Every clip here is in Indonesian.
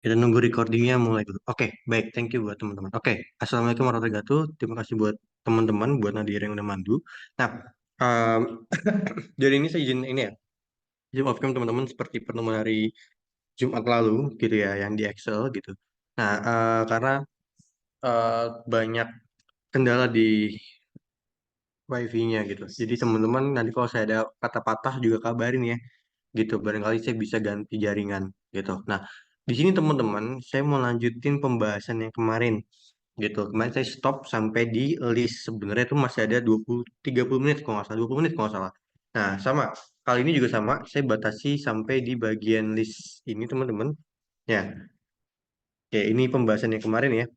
Kita nunggu recordingnya mulai dulu. Oke, baik. Thank you buat teman-teman. Oke, Assalamualaikum warahmatullahi wabarakatuh. Terima kasih buat teman-teman, buat Nadir yang udah mandu. Nah, em, dari ini saya izin ini ya, izin maafkan teman-teman seperti pertemuan hari Jumat lalu gitu ya, yang di Excel gitu. Nah, karena banyak kendala di wifi-nya gitu. Jadi teman-teman nanti kalau saya ada kata patah juga kabarin ya, gitu. Barangkali saya bisa ganti jaringan gitu. Nah, di sini teman-teman, saya mau lanjutin pembahasan yang kemarin gitu. Kemarin saya stop sampai di list. Sebenarnya itu masih ada 20 30 menit kalau nggak salah, 20 menit kalau nggak salah. Nah, sama. Kali ini juga sama, saya batasi sampai di bagian list ini teman-teman. Ya, oke, ini pembahasan yang kemarin ya.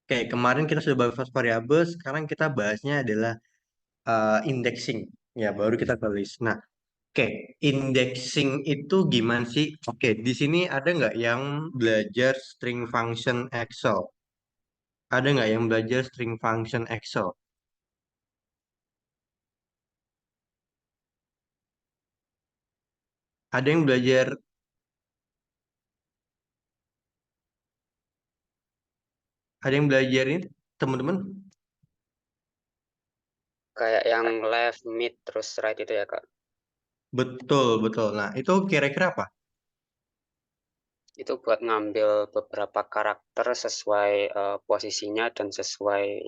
Oke, kemarin kita sudah bahas variabel, sekarang kita bahasnya adalah indexing. Ya, baru kita ke list. Nah, oke, indexing itu gimana sih? Oke, di sini ada nggak yang belajar string function Excel? Ada nggak yang belajar string function Excel? Ada yang belajar, ada yang belajar ini, teman-teman? Kayak yang left, mid, terus right itu ya, Kak. Betul, betul. Nah, itu kira-kira apa? Itu buat ngambil beberapa karakter sesuai posisinya dan sesuai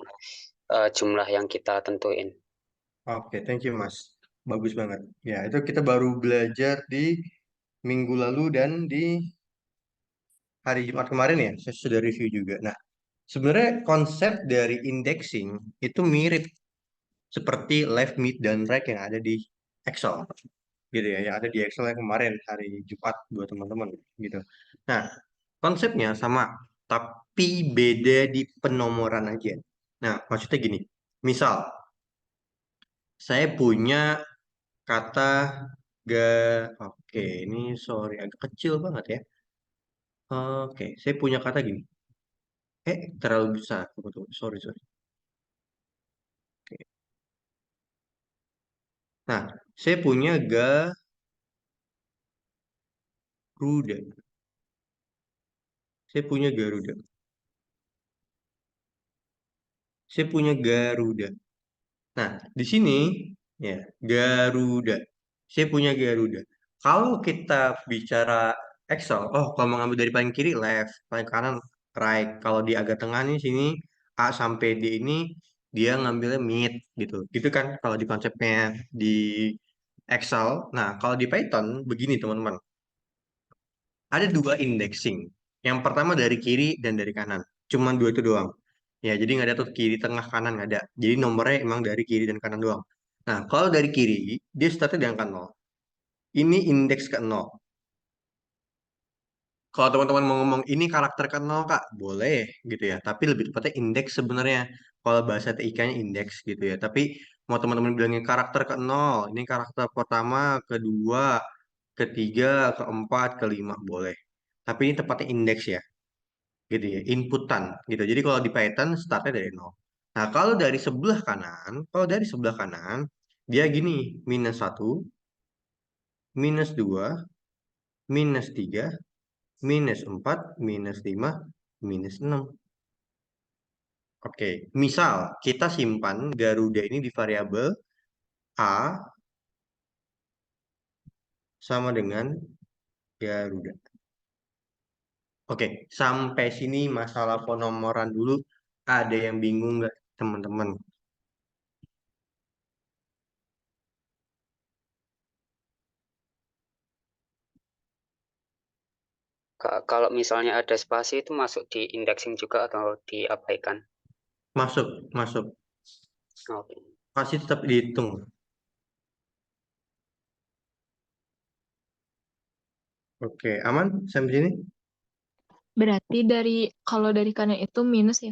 jumlah yang kita tentuin. Oke, thank you, Mas. Bagus banget. Ya, itu kita baru belajar di minggu lalu dan di hari Jumat kemarin ya. Saya sudah review juga. Nah, sebenarnya konsep dari indexing itu mirip seperti left, mid, dan right yang ada di Excel gitu ya, yang ada di Excel yang kemarin hari Jumat buat teman-teman gitu. Nah, konsepnya sama, tapi beda di penomoran aja. Nah, maksudnya gini, misal saya punya kata ga, oke, ini sorry agak kecil banget ya. Oke, saya punya kata gini. Terlalu besar. Tunggu, tunggu. Sorry, sorry. Oke. Nah, saya punya Garuda. Saya punya Garuda. Saya punya Garuda. Nah, di sini ya Garuda. Saya punya Garuda. Kalau kita bicara Excel, oh kalau mau ngambil dari paling kiri left, paling kanan right. Kalau di agak tengah nih sini A sampai D ini dia ngambilnya mid gitu. Gitu kan kalau di konsepnya di Excel. Nah, kalau di Python begini teman-teman. Ada dua indexing. Yang pertama dari kiri dan dari kanan. Cuman dua itu doang. Ya, jadi nggak ada tuh kiri, tengah, kanan nggak ada. Jadi nomornya emang dari kiri dan kanan doang. Nah, kalau dari kiri, dia startnya di angka 0. Ini indeks ke 0. Kalau teman-teman mau ngomong ini karakter ke 0, Kak, boleh gitu ya. Tapi lebih tepatnya indeks sebenarnya. Kalau bahasa TIK-nya indeks gitu ya. Tapi mau teman-teman bilangin karakter ke 0, ini karakter pertama, kedua, ketiga, keempat, kelima, boleh. Tapi ini tepatnya indeks ya. Gitu ya, inputan gitu. Jadi kalau di Python startnya dari nol. Nah, kalau dari sebelah kanan dia gini, -1, -2, -3, -4, -5, -6. Oke, misal kita simpan Garuda ini di variabel A sama dengan Garuda. Oke, sampai sini masalah penomoran dulu. Ada yang bingung nggak, teman-teman? Kalau misalnya ada spasi itu masuk di indexing juga atau diabaikan? Masuk, masuk. Oke. Pasti tetap dihitung. Oke, aman sampai sini? Berarti kalau dari kanan itu minus ya,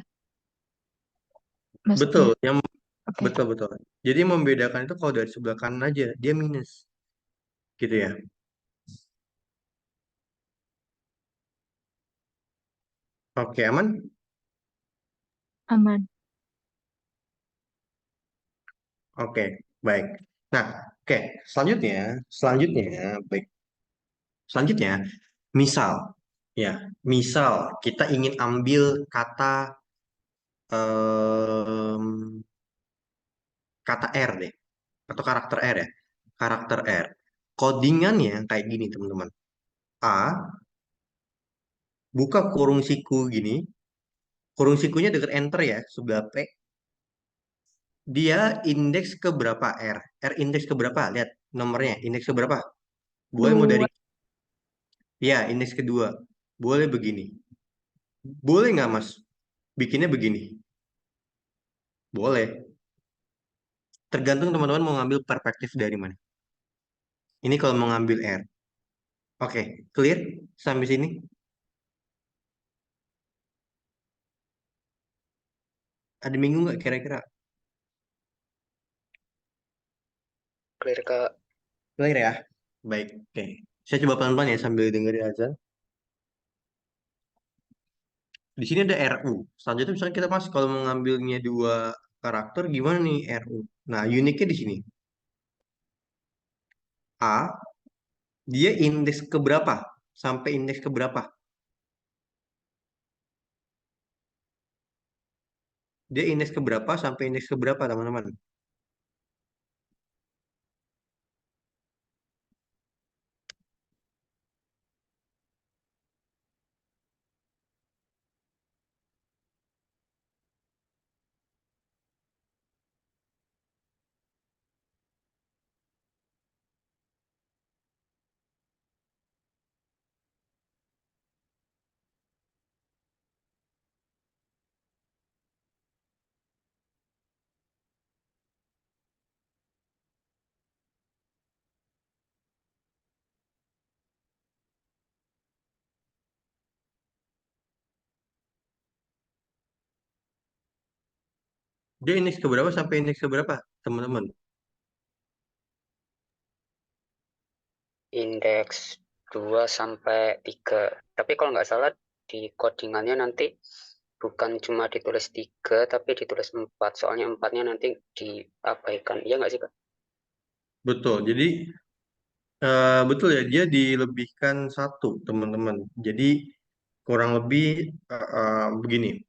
Betul, maksudnya. yang Oke. betul betul. Jadi membedakan itu kalau dari sebelah kanan aja dia minus, gitu ya. Oke, aman. Aman. Oke, baik. Nah, oke, selanjutnya, selanjutnya, baik. Selanjutnya, misal. Ya, misal kita ingin ambil kata em, kata R deh, atau karakter R ya. Karakter R. Codingannya kayak gini, teman-teman. A, buka kurung siku gini. Kurung sikunya dekat enter ya, sebelah P. Dia indeks ke berapa R? R indeks ke berapa? Lihat nomornya, indeks ke berapa? Boleh mau dari, Dua. ya, indeks kedua. Boleh begini. Boleh nggak, Mas? Bikinnya begini. Boleh. Tergantung teman-teman mau ngambil perspektif dari mana. Ini kalau mau ngambil R. Oke, clear sampai sini? Ada minggu nggak kira-kira? Clear Kak. Clear ya? Baik, oke. Saya coba pelan-pelan ya sambil dengerin aja. Di sini ada RU. Selanjutnya misalnya kita mas kalau mau ngambilnya dua karakter gimana nih RU? Nah, uniknya di sini. A, dia indeks ke berapa? Sampai indeks ke berapa? Dia indeks ke berapa sampai indeks ke berapa, teman-teman? Dia indeks ke berapa sampai indeks ke berapa, teman-teman? Indeks 2 sampai 3. Tapi kalau nggak salah di codingannya nanti bukan cuma ditulis 3 tapi ditulis 4. Soalnya empatnya nanti diabaikan. Iya nggak sih Kak? Betul. Jadi betul ya, dia dilebihkan satu, teman-teman. Jadi kurang lebih begini.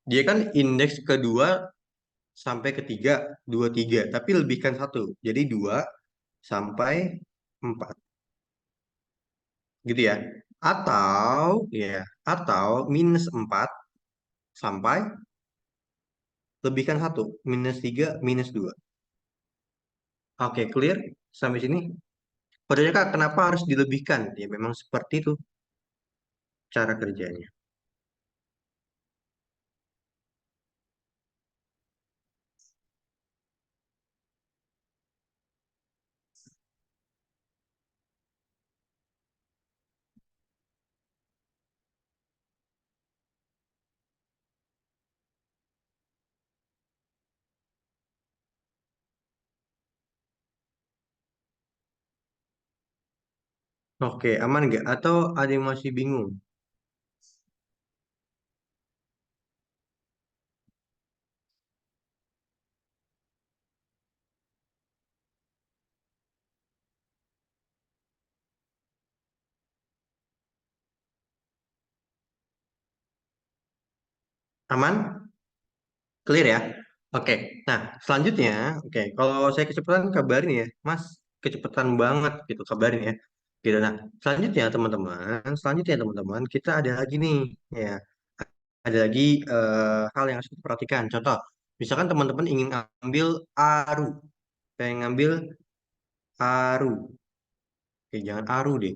Dia kan indeks kedua sampai ketiga, dua tiga, tapi lebihkan satu. Jadi dua sampai empat, gitu ya. Atau ya, atau minus empat sampai lebihkan satu, minus tiga, minus dua. Oke, clear sampai sini. Pertanyaan Kak, kenapa harus dilebihkan? Ya memang seperti itu cara kerjanya. Oke, aman nggak? Atau ada yang masih bingung? Aman? Clear ya? Oke. Nah, selanjutnya, oke, kalau saya kecepatan kabarin ya, Mas, kecepatan banget gitu kabarin ya. Gitu. Nah, selanjutnya teman-teman, kita ada lagi nih, ya, ada lagi hal yang harus kita perhatikan. Contoh, misalkan teman-teman ingin ngambil aru, pengen ngambil aru, oke, jangan aru deh.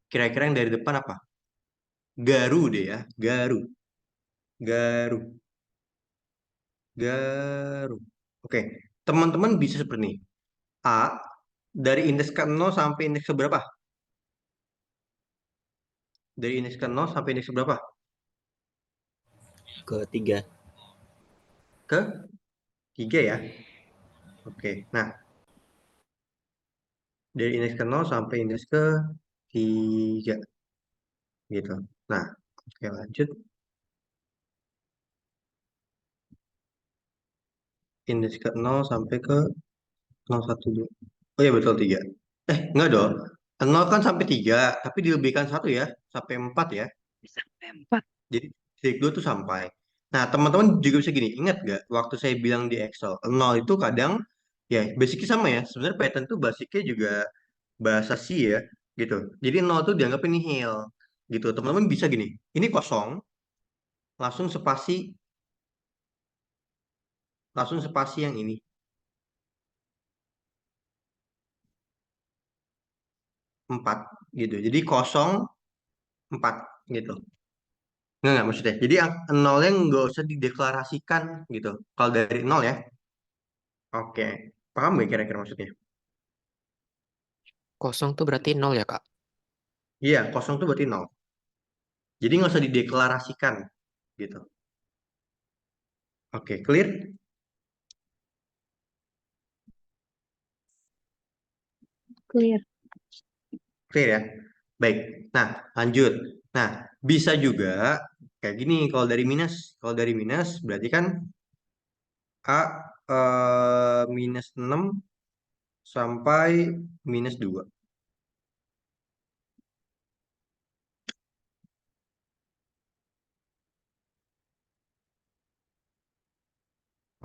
Kira-kira yang dari depan apa? Garu deh ya, garu, garu, garu. Oke, teman-teman bisa seperti ini. A dari indeks ke 0 sampai indeks ke berapa? Dari indeks ke 0 sampai indeks ke berapa? Ketiga. Ke 3 ya. Oke. Nah, dari indeks ke 0 sampai indeks ke 3 gitu. Nah, oke lanjut. Indeks ke 0 sampai ke 0, 1, 2. Oh iya betul 3. Enggak dong. nol kan sampai 3, tapi dilebihkan satu ya, sampai 4 ya. Sampai 4. Jadi titik 2 tuh sampai. Nah, teman-teman juga bisa gini, ingat gak waktu saya bilang di Excel, nol itu kadang ya basicnya sama ya. Sebenarnya Python tuh basicnya juga bahasa C ya, gitu. Jadi nol tuh dianggap nihil, gitu. Teman-teman bisa gini, ini kosong, langsung spasi, langsung spasi yang ini, 4 gitu. Jadi kosong, 4 gitu. Nggak, maksudnya. Jadi nolnya nggak usah dideklarasikan gitu. Kalau dari nol ya. Oke. Paham nggak kira-kira maksudnya? Kosong tuh berarti nol ya, Kak? Iya, kosong tuh berarti nol. Jadi nggak usah dideklarasikan gitu. Oke, clear? Clear. Clear ya? Baik. Nah, lanjut. Nah, bisa juga kayak gini kalau dari minus. Kalau dari minus berarti kan A minus 6 sampai minus 2.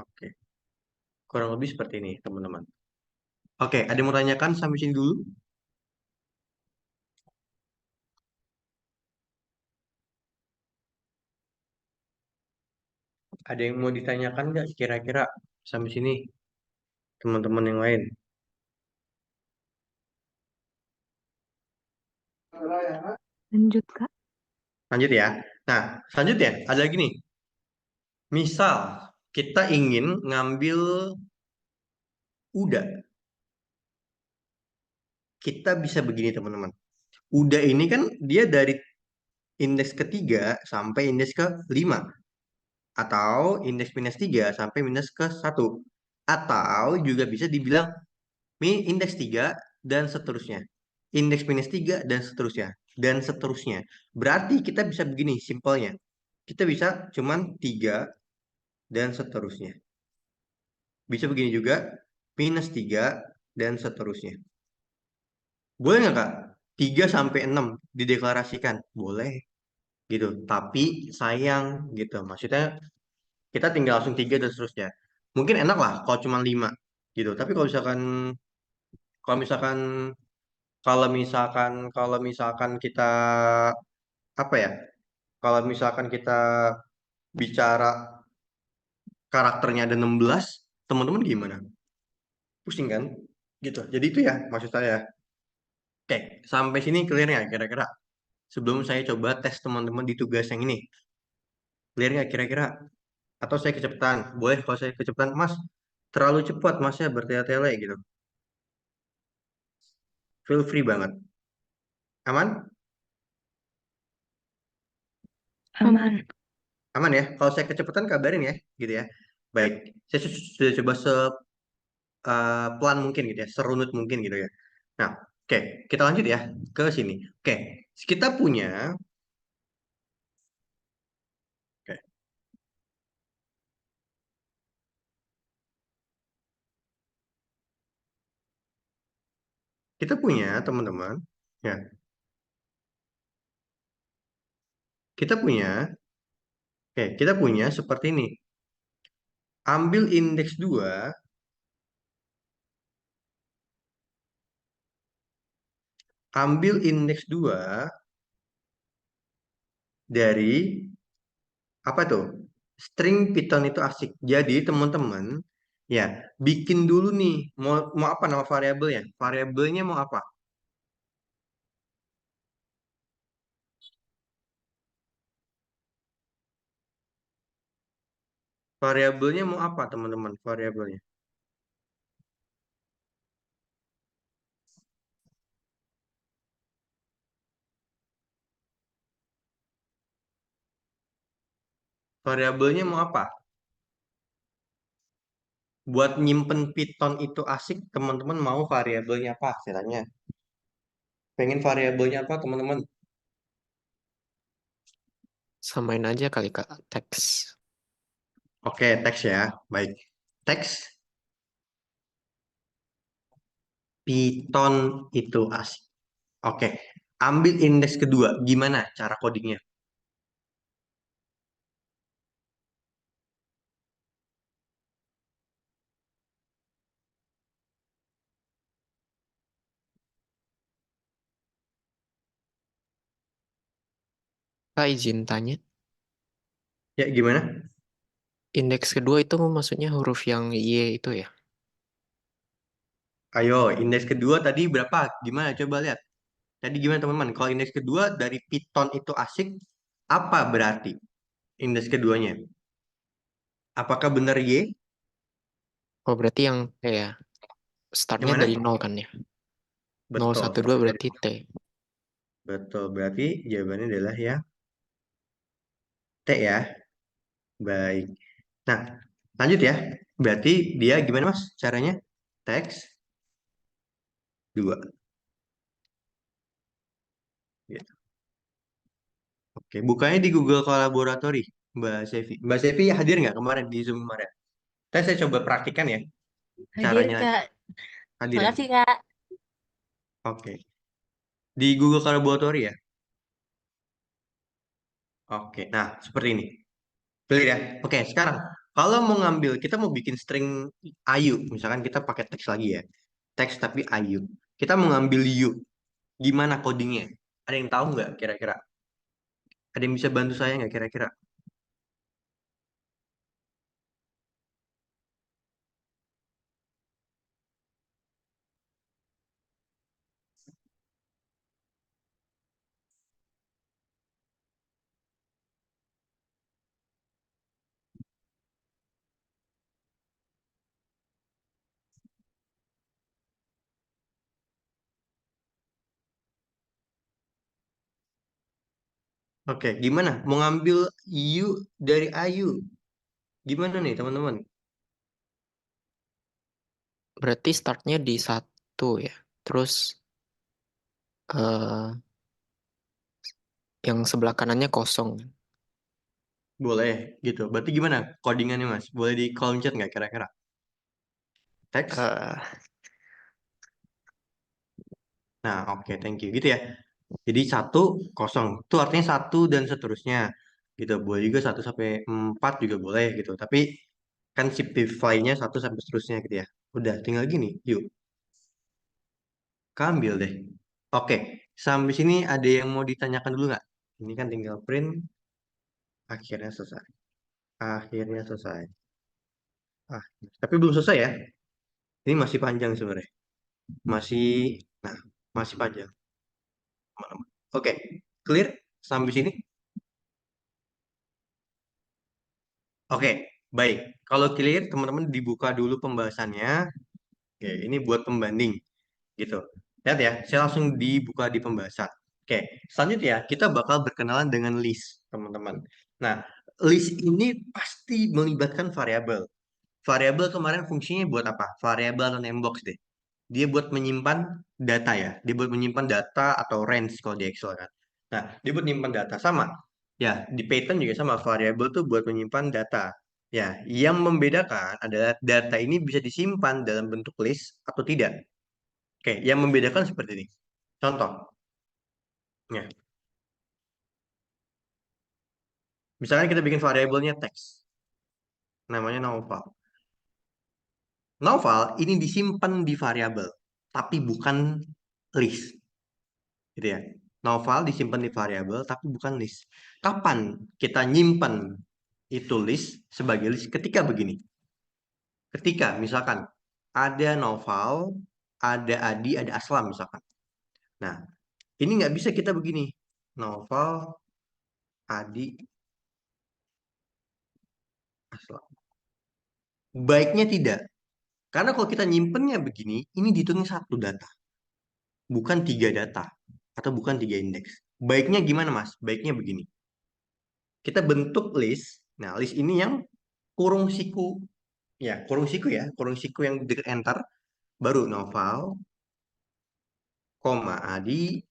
Oke. Kurang lebih seperti ini, teman-teman. Oke, ada yang mau tanyakan sampai sini dulu? Ada yang mau ditanyakan nggak kira-kira sampai sini, teman-teman yang lain? Lanjut, Kak. Lanjut ya. Nah, selanjutnya ada lagi nih. Misal kita ingin ngambil UDA, kita bisa begini teman-teman. UDA ini kan dia dari indeks ketiga sampai indeks ke-5. Atau indeks minus 3 sampai minus ke-1. Atau juga bisa dibilang indeks 3 dan seterusnya. Indeks minus 3 dan seterusnya. Dan seterusnya. Berarti kita bisa begini simpelnya. Kita bisa cuman 3 dan seterusnya. Bisa begini juga, minus 3 dan seterusnya. Boleh nggak Kak? 3 sampai 6 dideklarasikan? Boleh gitu. Tapi sayang gitu. Maksudnya kita tinggal langsung 3 dan seterusnya. Mungkin enak lah kalau cuma 5 gitu. Tapi kalau misalkan kalau misalkan kita apa ya? Kalau misalkan kita bicara karakternya ada 16, teman-teman gimana? Pusing kan? Gitu. Jadi itu ya maksud saya. Oke, sampai sini clear nggak kira-kira? Sebelum saya coba tes teman-teman di tugas yang ini. Clear nggak kira-kira? Atau saya kecepatan? Boleh kalau saya kecepatan, Mas. Terlalu cepat, Mas ya bertele-tele gitu. Feel free banget. Aman? Aman. Aman ya? Kalau saya kecepatan kabarin ya, gitu ya. Baik, saya sudah coba pelan mungkin gitu ya, serunut mungkin gitu ya. Nah, oke, kita lanjut ya ke sini. Oke, kita punya, oke, kita punya teman-teman, ya, kita punya seperti ini. Ambil indeks 2, ambil indeks 2 dari apa tuh? String Python itu asik. Jadi teman-teman, ya, bikin dulu nih, mau mau apa nama variabelnya? Variabelnya mau apa? Variabelnya mau apa, teman-teman? Variabelnya. Variabelnya mau apa? Buat nyimpen Python itu asik, teman-teman mau variabelnya apa? Saya tanya. Pengen variabelnya apa, teman-teman? Samain aja kali, Kak. Teks. Oke, teks ya. Baik. Teks Python itu asik. Oke, ambil indeks kedua. Gimana cara codingnya? Kak izin tanya, Ya, gimana? indeks kedua itu maksudnya huruf yang Y itu ya? Ayo, indeks kedua tadi berapa? Gimana? Coba lihat. Tadi gimana teman-teman? Kalau indeks kedua dari Python itu asik, apa berarti indeks keduanya? Apakah benar Y? Oh berarti yang kayak startnya dari Gimana? nol kan ya? Nol Betul, satu dua startnya dari berarti T. betul. Berarti jawabannya adalah ya T ya. Baik. Nah, lanjut ya. Berarti dia gimana Mas caranya? Teks 2. Gitu. Oke, bukanya di Google Kolaboratory, Mbak Sevi. Mbak Sevi hadir nggak kemarin di Zoom kemarin? Saya coba praktikan ya Hadir, caranya nanti. Kak. Hadir ya? Makasih, Kak. Oke. Di Google Kolaboratory ya? Oke. Nah, seperti ini. Clear ya? Oke, sekarang kalau mau ngambil, kita mau bikin string ayu. Misalkan kita pakai teks lagi ya. Teks tapi ayu. Kita mau ngambil you. Gimana codingnya? Ada yang tahu nggak kira-kira? Ada yang bisa bantu saya nggak kira-kira? Oke, gimana? Mau ngambil you dari ayu. Gimana nih teman-teman? Berarti startnya di satu ya. Terus eh yang sebelah kanannya kosong. Boleh gitu. Berarti gimana codingannya Mas? Boleh di kolom chat nggak kira-kira? Teks. eh Nah, oke, thank you. Gitu ya. Jadi satu kosong. Itu artinya satu dan seterusnya. Gitu. Boleh juga 1 sampai 4 juga boleh gitu. Tapi kan simplify-nya 1 sampai seterusnya gitu ya. Udah, tinggal gini. Yuk, ambil deh. Oke, sampai sini ada yang mau ditanyakan dulu nggak? Ini kan tinggal print. Akhirnya selesai. Akhirnya selesai. Ah, tapi belum selesai ya. Ini masih panjang sebenarnya. Masih, nah, masih panjang. Oke, clear sampai sini? Oke, baik. Kalau clear, teman-teman dibuka dulu pembahasannya. Oke, ini buat pembanding gitu. Lihat ya, saya langsung dibuka di pembahasan. Oke, selanjutnya kita bakal berkenalan dengan list, teman-teman. Nah, list ini pasti melibatkan variabel. Variabel kemarin fungsinya buat apa? Variabel atau namebox deh. Dia buat menyimpan data ya. Dia buat menyimpan data atau range kalau di Excel kan. Nah, dia buat menyimpan data sama. Ya, di Python juga sama. Variabel tuh buat menyimpan data. Ya, yang membedakan adalah data ini bisa disimpan dalam bentuk list atau tidak. Oke, yang membedakan seperti ini. Contoh, ya, misalnya kita bikin variabelnya teks, namanya novel. Novel ini disimpan di variabel, tapi bukan list. Gitu ya. Novel disimpan di variabel tapi bukan list. Kapan kita nyimpan itu list sebagai list? Ketika begini. Ketika misalkan ada novel, ada Adi, ada Aslam misalkan. Nah, ini nggak bisa kita begini. Novel, Adi, Aslam. Baiknya tidak. Karena kalau kita nyimpennya begini, ini dihitungnya satu data, bukan tiga data atau bukan tiga indeks. Baiknya gimana Mas? Baiknya begini. Kita bentuk list. Nah, list ini yang kurung siku. Ya, kurung siku yang deket enter, baru Noval, koma Adi,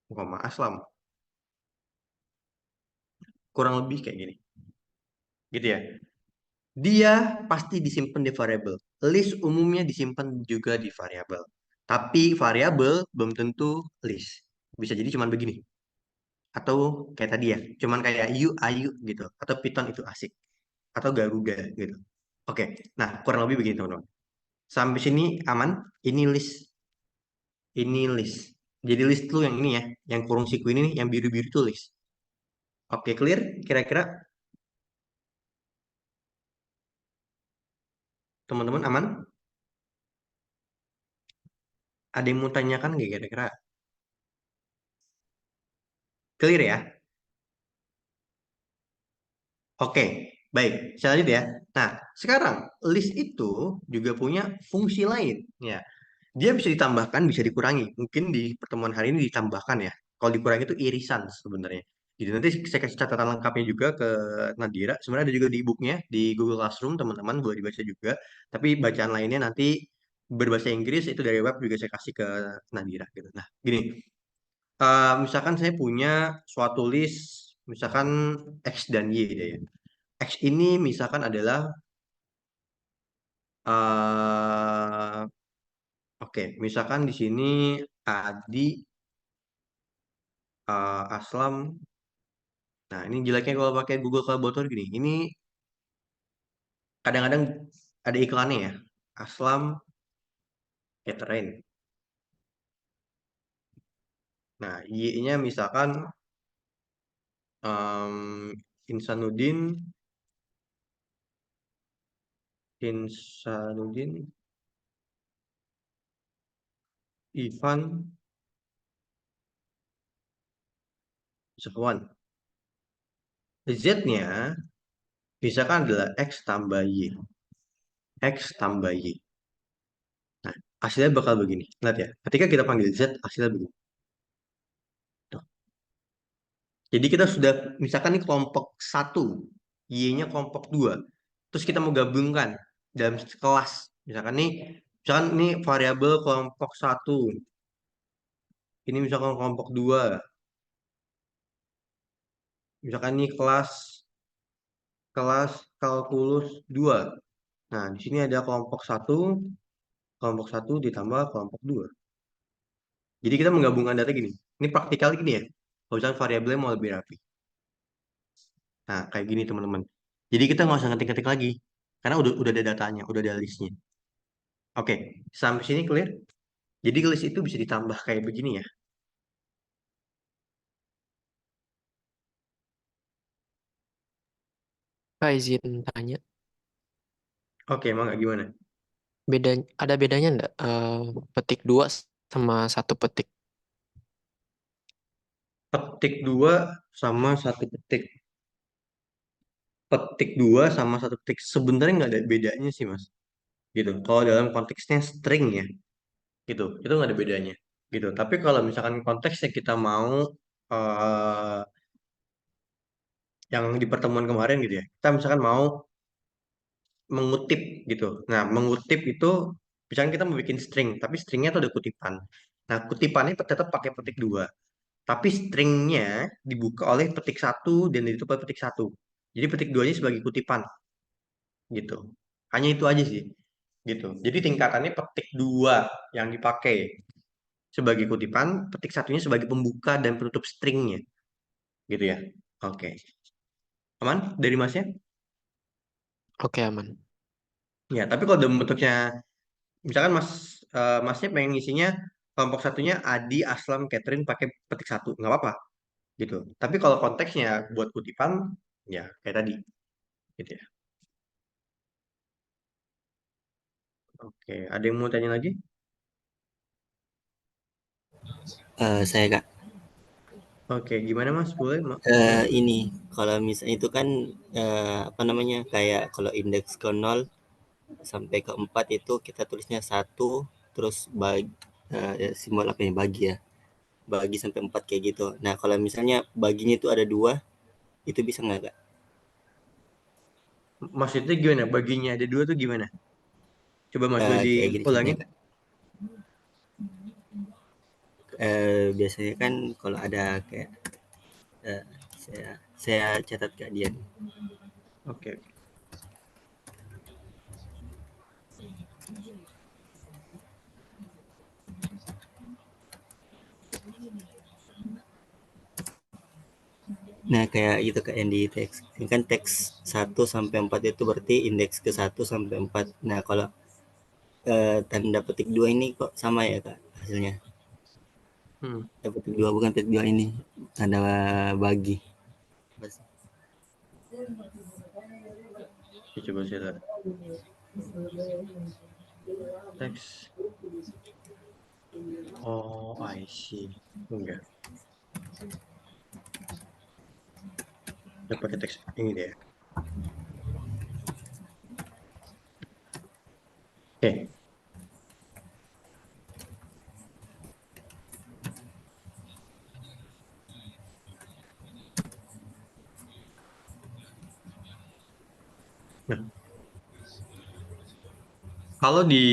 koma Aslam. Kurang lebih kayak gini. Gitu ya. Dia pasti disimpan di variabel. List umumnya disimpan juga di variabel. Tapi variabel belum tentu list. Bisa jadi cuman begini. Atau kayak tadi ya, cuman kayak you, ayu gitu. Atau Python itu asik. Atau Garuda gitu. Oke, nah kurang lebih begini teman-teman. Sampai sini aman. Ini list. Ini list. Jadi list tuh yang ini ya. Yang kurung siku ini nih, yang biru-biru tuh list. Oke, clear? Kira-kira teman-teman aman? Ada yang mau tanyakan nggak kira-kira? Clear ya? Oke, baik. Saya lanjut ya. Nah, sekarang list itu juga punya fungsi lain. Ya, dia bisa ditambahkan, bisa dikurangi. Mungkin di pertemuan hari ini ditambahkan ya. Kalau dikurangi itu irisan sebenarnya. Jadi nanti saya kasih catatan lengkapnya juga ke Nadira. Sebenarnya ada juga di e-booknya di Google Classroom, teman-teman boleh dibaca juga. Tapi bacaan lainnya nanti berbahasa Inggris itu dari web juga saya kasih ke Nadira gitu. Nah, gini, misalkan saya punya suatu list, misalkan X dan Y deh ya. X ini misalkan adalah eh oke, misalkan di sini Adi, Aslam. Nah, ini jeleknya kalau pakai Google Collaborator gini. Ini kadang-kadang ada iklannya ya. Aslam Catherine. Nah, Y-nya misalkan Insanuddin, Insanuddin, Ivan, Zahwan. Z-nya misalkan adalah X tambah Y. X tambah Y. Nah, hasilnya bakal begini. Lihat ya. Ketika kita panggil Z, hasilnya begini. Tuh. Jadi kita sudah, misalkan ini kelompok satu, Y-nya kelompok dua. Terus kita mau gabungkan dalam kelas. Misalkan ini variabel kelompok satu. Ini misalkan kelompok dua. Misalkan ini kelas kelas kalkulus 2. Nah, di sini ada kelompok satu ditambah kelompok dua. Jadi kita menggabungkan data gini. Ini praktikal gini ya. Kalau misalkan variabelnya mau lebih rapi. Nah, kayak gini teman-teman. Jadi kita nggak usah ngetik-ngetik lagi. Karena udah ada datanya, udah ada listnya. Oke, sampai sini clear? Jadi list itu bisa ditambah kayak begini ya. Kak izin tanya, Oke, emang nggak gimana? ada bedanya enggak petik dua sama satu petik? Petik dua sama satu petik. Petik dua sama satu petik. Sebenarnya nggak ada bedanya sih, Mas. Gitu. Kalau dalam konteksnya string ya, gitu. Itu nggak ada bedanya. Gitu. Tapi kalau misalkan konteksnya kita mau eh yang di pertemuan kemarin gitu ya. Kita misalkan mau mengutip gitu. Nah, mengutip itu misalkan kita mau bikin string, tapi stringnya itu ada kutipan. Nah, kutipannya tetap pakai petik dua, tapi stringnya dibuka oleh petik satu dan ditutup oleh petik satu. Jadi petik duanya sebagai kutipan gitu. Hanya itu aja sih gitu. Jadi tingkatannya petik dua yang dipakai sebagai kutipan, petik satunya sebagai pembuka dan penutup stringnya gitu ya. Oke, aman dari masnya? Oke, aman. Ya, tapi kalau dalam bentuknya misalkan masnya pengen ngisinya kelompok satunya Adi, Aslam, Catherine pakai petik satu, nggak apa-apa gitu. Tapi kalau konteksnya buat kutipan, ya kayak tadi gitu ya. Oke, ada yang mau tanya lagi? Saya Kak, Oke, gimana Mas? Boleh tanya? ini kalau misalnya itu kan apa namanya kayak kalau indeks ke 0 sampai ke 4 itu kita tulisnya satu terus bagi simbol apa ya bagi ya bagi sampai 4 kayak gitu. Nah kalau misalnya baginya itu ada dua itu bisa nggak Kak? Maksudnya gimana? Baginya ada dua tuh gimana? Coba Mas boleh Kayak gini contohnya diulangin? Kak. Biasanya kan kalau ada kayak eh, saya catat Kak dia. Oke. Nah, kayak gitu Kak yang di teks. Ini kan teks 1 sampai 4 itu berarti indeks ke 1 sampai 4. Nah, kalau tanda petik 2 ini kok sama ya Kak hasilnya? Hmm. Tanda petik 2 bukan petik 2 ini. Tanda bagi. Ya, coba saya lihat. Teks. Oh, I see. Enggak. Ya pakai teks ini deh. Oke. Nah, kalau di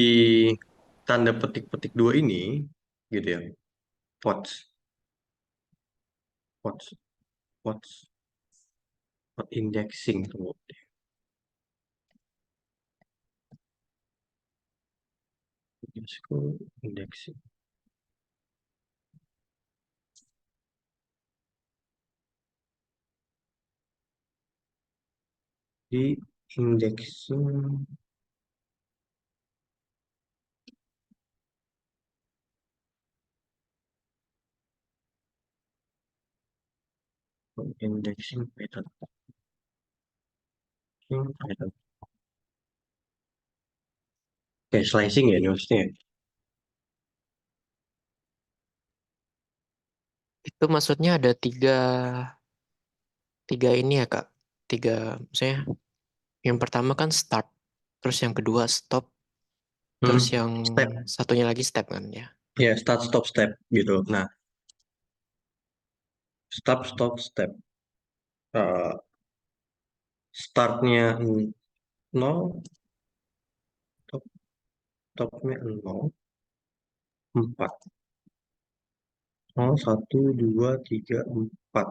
tanda petik-petik dua ini, gitu ya, pots, pots, pots, pot indexing tunggu. Indexing. Di indexing indexing pattern. Pattern. Oke, slicing ya ini maksudnya. Itu maksudnya ada tiga ini ya Kak. Tiga, misalnya yang pertama kan start, terus yang kedua stop, terus Hmm, yang step. satunya lagi step kan ya. Ya, start, stop, step gitu. Nah, start, stop, step. Eh, startnya 0, stop, stopnya 0, 4. 0, 1, 2, 3, 4.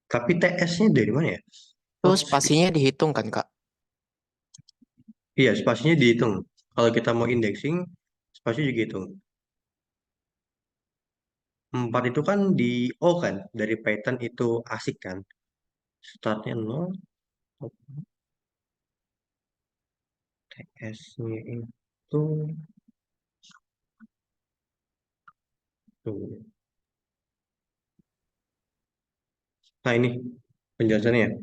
Tapi TS-nya dari mana ya? Terus Pots. spasinya dihitung kan Kak? Iya, spasinya dihitung. Kalau kita mau indexing, spasi juga hitung. 4 itu kan di O kan, dari Python itu asik kan. Startnya 0, TS-nya itu tuh. Nah, ini penjelasannya.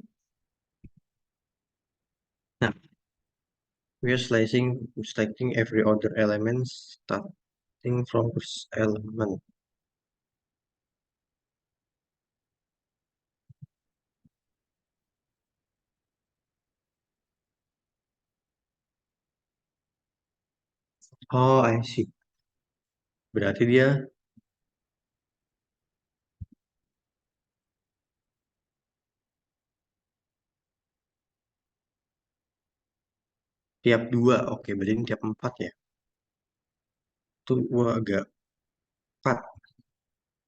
Nah, we are selecting every order element starting from first element. Oh, I see. Berarti dia tiap 2. Oke, berarti ini tiap 4 ya. Tuh, wah, agak 4.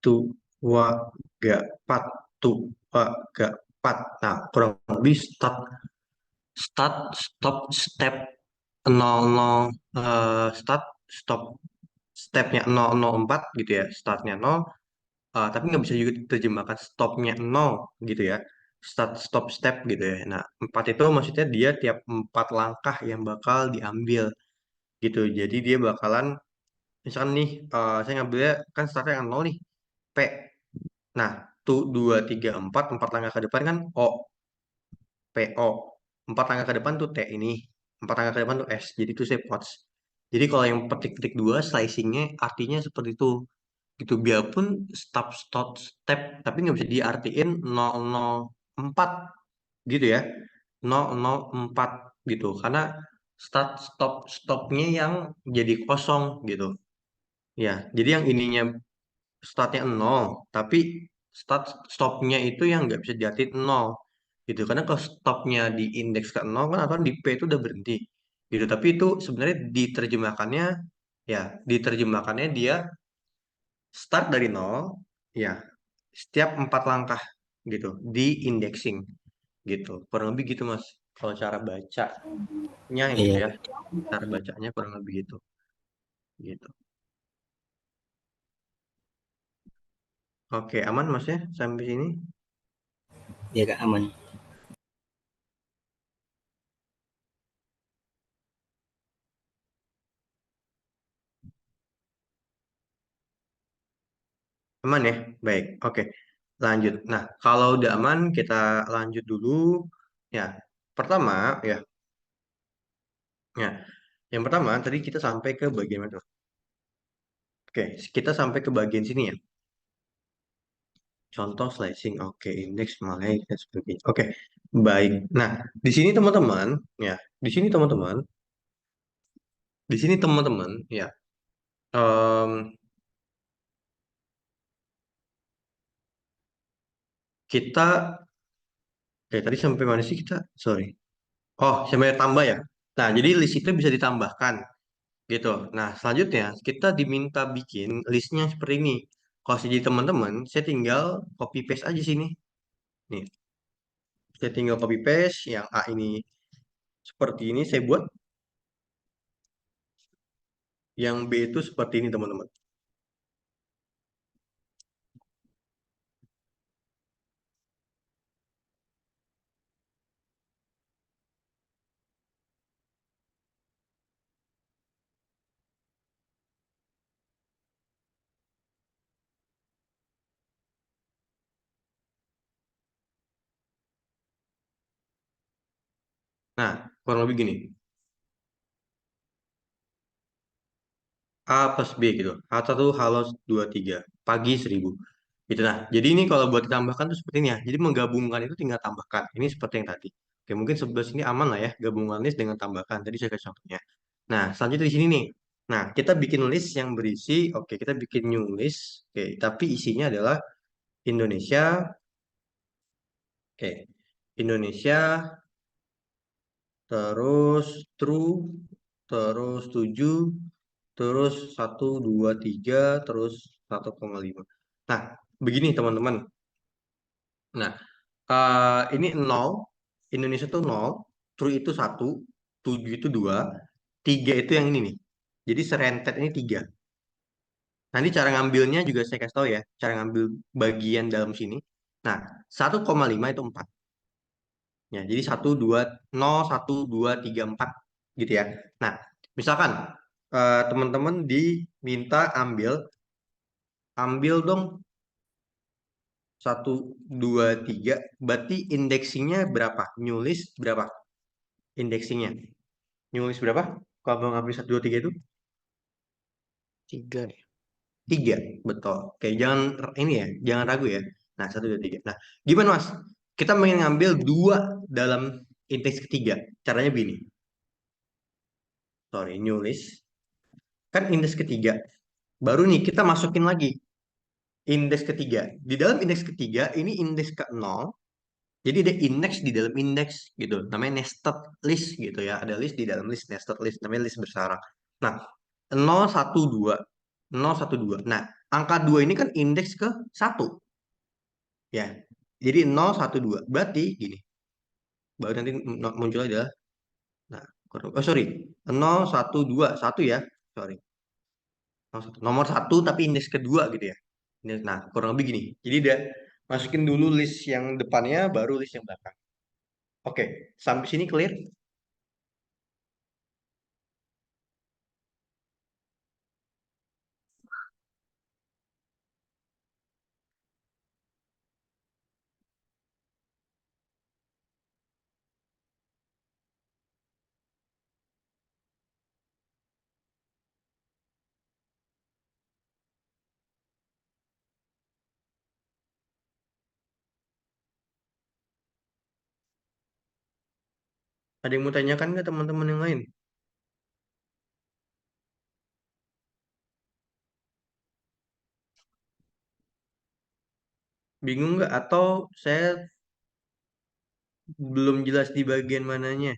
Tuh, wah, agak 4. Tuh, wah, agak 4. Nah, kurang lebih start, start, stop, step 00, start, stop, stepnya 004 gitu ya. Startnya 0, tapi nggak bisa juga diterjemahkan stopnya 0 gitu ya. Start, stop, step gitu ya. Nah, 4 itu maksudnya dia tiap 4 langkah yang bakal diambil gitu. Jadi dia bakalan, misalkan nih, saya ngambilnya kan startnya kan 0 nih, P. Nah, tuh 2, 3, 4 langkah ke depan kan O, P, O. 4 langkah ke depan tuh T ini. 4 langkah ke depan tuh S. Jadi itu saya pots. Jadi kalau yang petik-petik 2, slicingnya artinya seperti itu. Gitu, biarpun stop, stop, step, tapi nggak bisa diartiin 004 gitu ya. 004 gitu. Karena start, stop, stopnya yang jadi kosong gitu. Ya, jadi yang ininya startnya 0, tapi start stopnya itu yang nggak bisa diartiin 0 gitu. Karena kalau stopnya di indeks ke 0 kan atau di P itu udah berhenti gitu. Tapi itu sebenarnya diterjemahkannya, ya diterjemahkannya dia start dari 0, ya setiap 4 langkah gitu di indexing gitu. Kurang lebih gitu Mas. Kalau cara bacanya gitu Iya. ya. Cara bacanya kurang lebih gitu. Gitu. Oke, aman Mas ya sampai sini? Ya Kak, aman. Aman ya? Baik, oke. Lanjut. Nah, kalau udah aman, kita lanjut dulu. Ya, pertama, ya, ya. Yang pertama, tadi kita sampai ke bagian mana tuh? Oke, kita sampai ke bagian sini ya. Contoh slicing, oke, indeks, malai, dan sebagainya. Oke, baik. Nah, di sini teman-teman, ya, di sini teman-teman, di sini teman-teman, ya, em, kita, oke, tadi sampai mana sih kita? Sorry. Oh, sampai tambah ya. Nah, jadi list itu bisa ditambahkan. Gitu. Nah, selanjutnya kita diminta bikin listnya seperti ini. Kalau saya jadi teman-teman, saya tinggal copy paste aja sini. Nih, saya tinggal copy paste yang A ini seperti ini saya buat, yang B itu seperti ini teman-teman. Nah, kurang lebih gini. A plus B gitu. A1 halo 23. Pagi 1000. Gitu nah. Jadi ini kalau buat ditambahkan tuh seperti ini ya. Jadi menggabungkan itu tinggal tambahkan. Ini seperti yang tadi. Oke, mungkin sebelah sini aman lah ya. Gabungan list dengan tambahkan. Tadi saya kasih contohnya. Nah, selanjutnya di sini nih. Nah, kita bikin list yang berisi, oke, kita bikin new list. Oke, tapi isinya adalah Indonesia. Oke, Indonesia, terus true, terus 7, terus 1, 2, 3, terus 1,5. Nah, begini teman-teman. Nah, ini 0, Indonesia tuh 0, true itu 1, 7 itu 2, 3 itu yang ini nih. Jadi serentet ini 3. Nanti cara ngambilnya juga saya kasih tahu ya, cara ngambil bagian dalam sini. Nah, 1,5 itu 4. Ya, jadi 1, 2, 0, 1, 2, 3, 4 gitu ya. Nah, misalkan teman-teman diminta ambil dong 1, 2, 3, berarti indeksinya berapa? New list berapa? Indeksinya. New list berapa? Kalau ngambil 1, 2, 3 itu 3 ya. 3, betul. Oke, jangan ini ya, jangan ragu ya. Nah, 1, 2, 3. Nah, gimana Mas? Kita ingin ngambil 2 dalam indeks ketiga. Caranya begini. Sorry, new list. Kan indeks ketiga. Baru nih kita masukin lagi indeks ketiga. Di dalam indeks ketiga ini indeks ke 0. Jadi ada indeks di dalam indeks gitu. Namanya nested list gitu ya. Ada list di dalam list, nested list. Namanya list bersarang. Nah, 0, 1, 2. 0, 1, 2. Nah, angka 2 ini kan indeks ke 1. Ya. Jadi 0, 1, 2. Berarti gini. Baru nanti muncul adalah. Nah, oh sorry. 0, 1, 2. 1 ya. Sorry. Nomor 1 tapi indeks kedua gitu ya. Nah, kurang lebih gini. Jadi dia masukin dulu list yang depannya, baru list yang belakang. Oke, sampai sini clear? Ada yang mau tanyakan nggak teman-teman yang lain? Bingung nggak? Atau saya belum jelas di bagian mananya?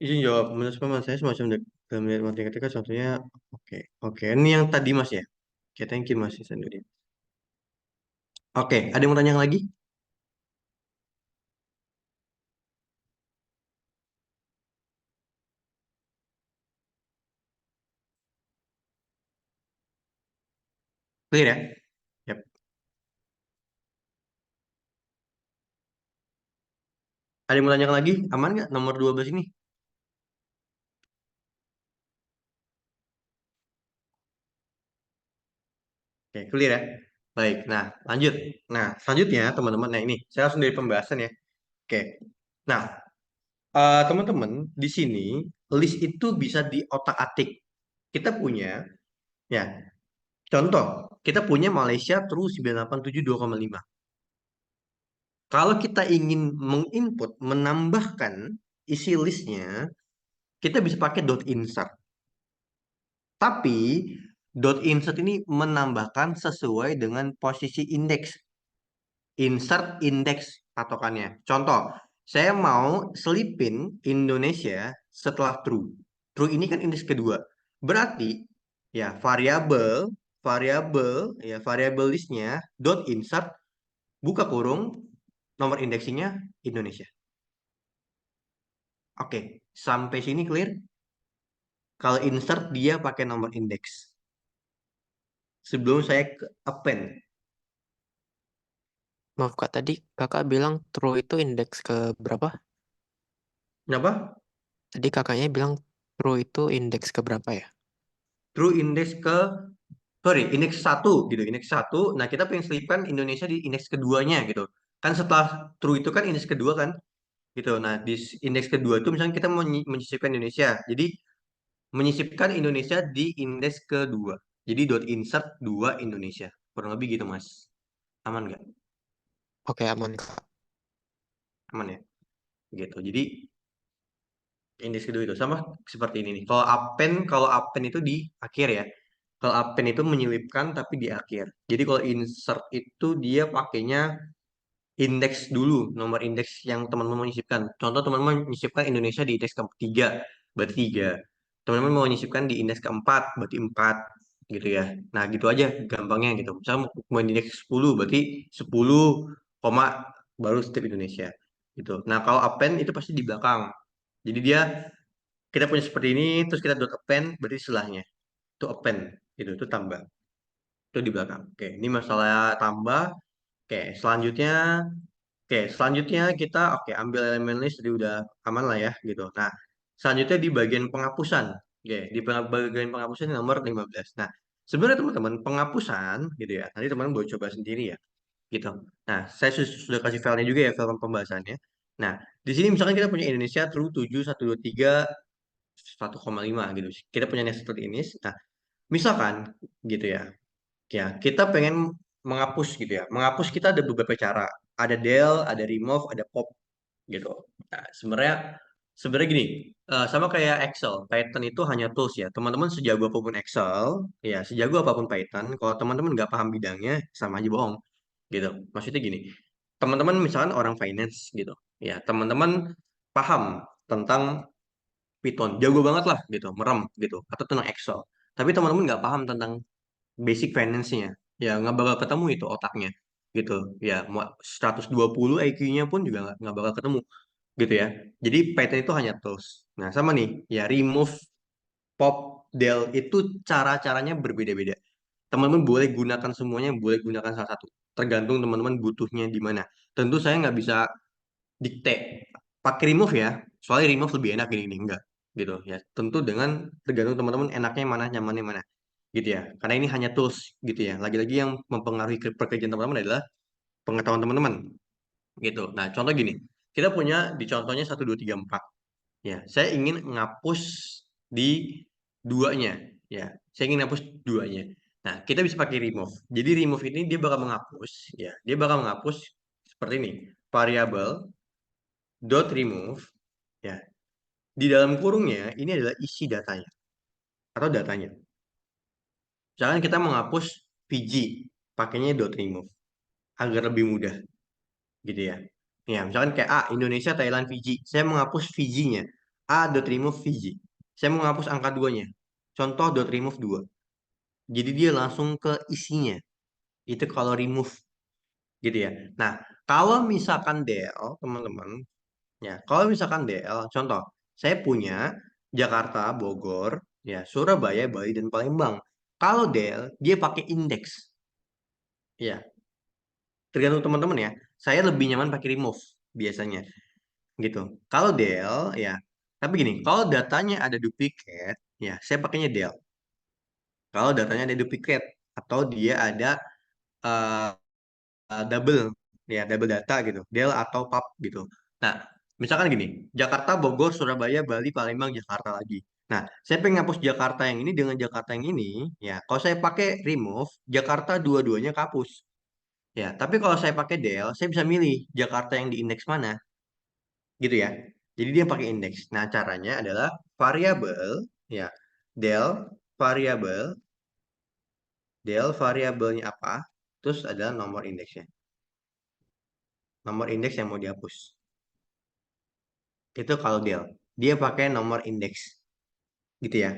Izin jawab. Menurut pemahaman saya semacam dalam matematika contohnya. Oke, oke. Ini yang tadi Mas ya? Oke, thank you Mas sendiri. Oke, ada yang mau tanya lagi? Clear ya? Yap. Ada yang mau tanyakan lagi? Aman nggak nomor 12 ini? Oke, clear ya? Baik, nah lanjut. Nah, selanjutnya teman-teman, nah ini saya langsung dari pembahasan ya. Oke, nah teman-teman di sini list itu bisa diotak-atik. Kita punya, ya contoh, kita punya Malaysia True 987.2,5. Kalau kita ingin menginput, menambahkan isi listnya, kita bisa pakai dot insert. Tapi dot insert ini menambahkan sesuai dengan posisi indeks. Insert indeks patokannya. Contoh, saya mau selipin Indonesia setelah true. True ini kan indeks kedua. Berarti ya variabel listnya dot insert buka kurung nomor indeksinya Indonesia. Oke, sampai sini clear? Kalau insert dia pakai nomor indeks. Sebelum saya ke append. Maaf Kak, tadi Kakak bilang true itu indeks ke berapa? Kenapa? Tadi kakaknya bilang true itu indeks ke berapa ya? True indeks ke indeks satu gitu, indeks satu. Nah, kita pengen selipkan Indonesia di indeks keduanya gitu. Kan setelah true itu kan indeks kedua kan, gitu. Nah, di indeks kedua itu misalnya kita mau menyisipkan Indonesia. Jadi menyisipkan Indonesia di indeks kedua. Jadi dot insert dua Indonesia. Kurang lebih gitu, Mas. Aman nggak? Oke, aman Kak. Aman ya? Gitu. Jadi indeks kedua itu sama seperti ini nih. Kalau append itu di akhir ya. Kalau append itu menyelipkan tapi di akhir. Jadi kalau insert itu dia pakainya indeks dulu, nomor indeks yang teman-teman mau nyisipkan. Contoh teman-teman menyisipkan Indonesia di indeks ketiga, berarti 3. Teman-teman mau menyisipkan di indeks keempat, berarti 4 gitu ya. Nah, gitu aja gampangnya gitu. Misalnya mau di indeks 10, berarti 10, koma baru step Indonesia gitu. Nah, kalau append itu pasti di belakang. Jadi dia kita punya seperti ini, terus kita dot append, berarti setelahnya itu append gitu, itu tambah. Itu di belakang. Oke, ini masalah tambah. Oke, selanjutnya kita ambil elemen list jadi udah aman lah ya gitu. Nah, selanjutnya di bagian penghapusan. Oke, di bagian penghapusan ini nomor 15. Nah, sebenarnya teman-teman penghapusan gitu ya. Nanti teman-teman boleh coba sendiri ya gitu. Nah, saya sudah kasih filenya juga ya, file pembahasannya. Nah, di sini misalkan kita punya Indonesia true 7 1 2 3 1,5 gitu. Kita punya nested ini. Nah, misalkan gitu ya. Ya, kita pengen menghapus gitu ya. Menghapus kita ada beberapa cara. Ada del, ada remove, ada pop gitu. Nah, sebenarnya gini, sama kayak Excel, Python itu hanya tools ya. Teman-teman sejago apapun Excel, ya sejago apapun Python, kalau teman-teman nggak paham bidangnya, sama aja bohong gitu. Maksudnya gini, teman-teman misalkan orang finance gitu, ya teman-teman paham tentang Python, jago banget lah gitu, merem gitu, atau tentang Excel. Tapi teman-teman nggak paham tentang basic finance-nya, ya nggak bakal ketemu itu otaknya gitu. Ya mau 120 IQ-nya pun juga nggak bakal ketemu gitu ya. Jadi Python itu hanya tools. Nah sama nih, ya remove, pop, del itu cara-caranya berbeda-beda. Teman-teman boleh gunakan semuanya, boleh gunakan salah satu. Tergantung teman-teman butuhnya di mana. Tentu saya nggak bisa dikte pakai remove ya, soalnya remove lebih enak ini enggak gitu ya. Tentu dengan tergantung teman-teman enaknya mana, nyamannya mana gitu ya. Karena ini hanya tools gitu ya. Lagi-lagi yang mempengaruhi pekerjaan teman-teman adalah pengetahuan teman-teman gitu. Nah, contoh gini. Kita punya di contohnya 1 2 3 4. Ya, saya ingin ngapus di duanya ya. Saya ingin ngapus duanya. Nah, kita bisa pakai remove. Jadi remove ini dia bakal menghapus ya. Dia bakal menghapus seperti ini. Variabel dot remove ya. Di dalam kurungnya ini adalah isi datanya atau datanya. Misalkan kita menghapus VG, pakainya dot remove agar lebih mudah gitu ya. Ya, misalkan kayak Indonesia, Thailand, Fiji. Saya menghapus Fiji-nya. Dot remove Fiji. Saya menghapus angka 2-nya. Contoh dot remove 2. Jadi dia langsung ke isinya. Itu kalau remove gitu ya. Nah, kalau misalkan DL, teman-teman, ya, kalau misalkan DL, contoh, saya punya Jakarta, Bogor, ya, Surabaya, Bali, dan Palembang. Kalau DL, dia pakai indeks. Ya, tergantung teman-teman ya. Saya lebih nyaman pakai remove biasanya gitu. Kalau del ya, tapi gini, kalau datanya ada duplicate, ya saya pakainya del. Kalau datanya ada duplicate atau dia ada eh, double ya double data gitu, del atau pub gitu. Nah, misalkan gini, Jakarta, Bogor, Surabaya, Bali, Palembang, Jakarta lagi. Nah, saya pengen ngapus Jakarta yang ini dengan Jakarta yang ini, ya. Kalau saya pakai remove, Jakarta dua-duanya kapus. Ya, tapi kalau saya pakai del, saya bisa milih Jakarta yang di indeks mana, gitu ya. Jadi dia pakai indeks. Nah, caranya adalah variabel, ya, del variabel, del variabelnya apa, terus adalah nomor indeksnya, nomor indeks yang mau dihapus. Itu kalau del, dia pakai nomor indeks, gitu ya.